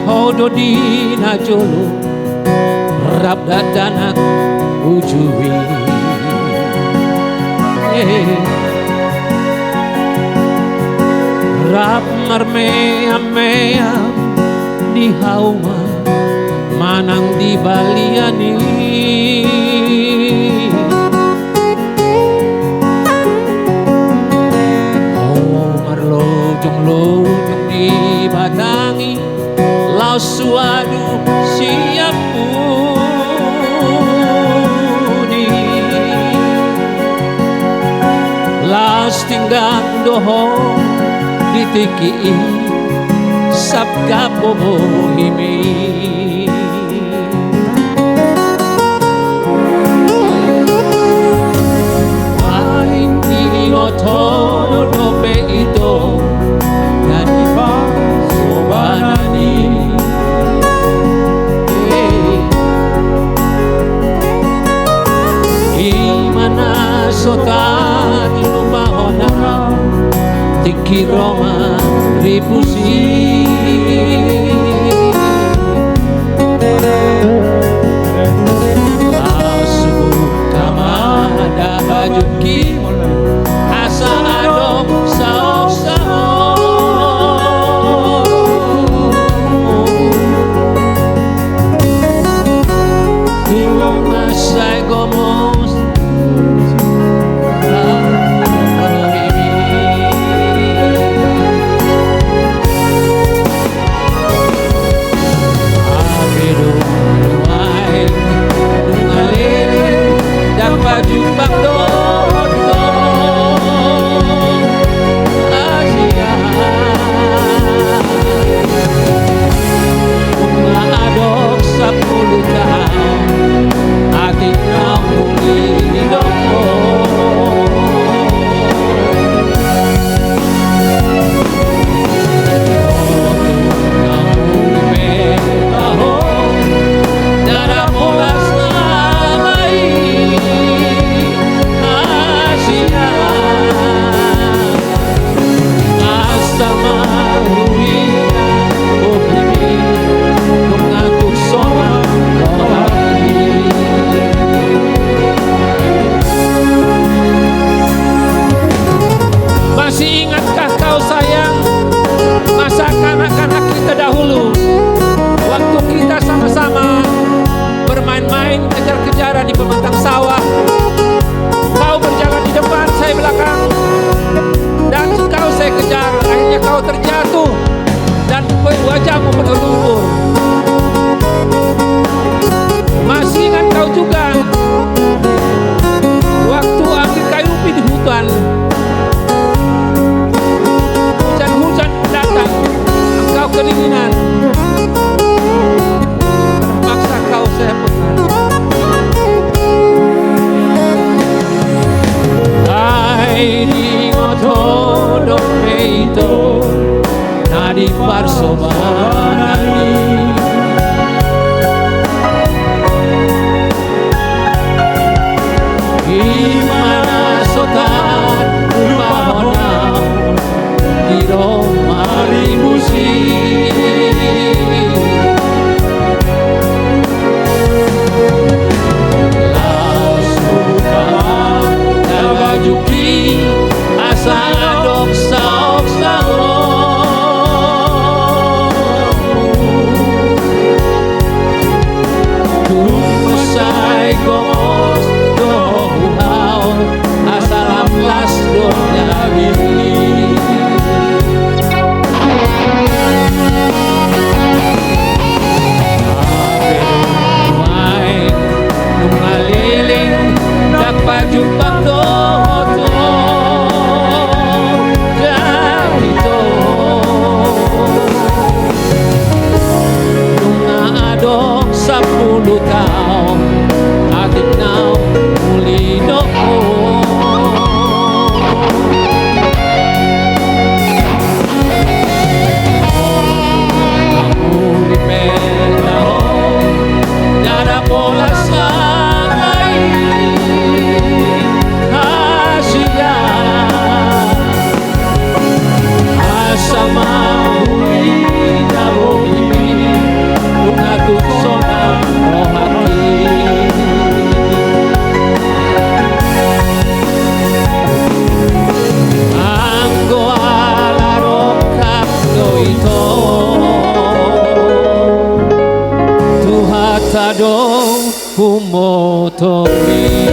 hodo di najolo rap dadanak ujui rap marmea mea di hauma manang di baliani oh marlojong lojong di batangi lau suadu siap puni las tinggal doho ditiki sabga bobo himi aing di otono dope itu nani ba sobanani imana sotan lumahona tiki Roma ribusi langsung kamada bajuki asa adom saok-saok ingong masai gomos Jumbang dodo Asia Bunga adok 10 tahun hati kamu ini doko kamu bebaho darah molas masih ingatkah kau sayang masa kanak-kanak kita dahulu waktu kita sama-sama bermain-main kejar-kejaran di pematang sawah kau berjalan di depan saya belakang dan kau saya kejar akhirnya kau terjatuh dan wajahmu berlumpur masih ingat kau juga waktu ambil kayu ubi di hutan hujan datang engkau kedinginan terpaksa kau saya pegang hai di ngoto peito nadi parsobanani gimana sotan rumahona di Roma ribusi langsung kamar bajuki asa adok saok-saok masai gomos dohau asalam las donya bini Jumbang dodo Jahito Nunga adok 10 tahun Atik nau muli doko kadong kumotongi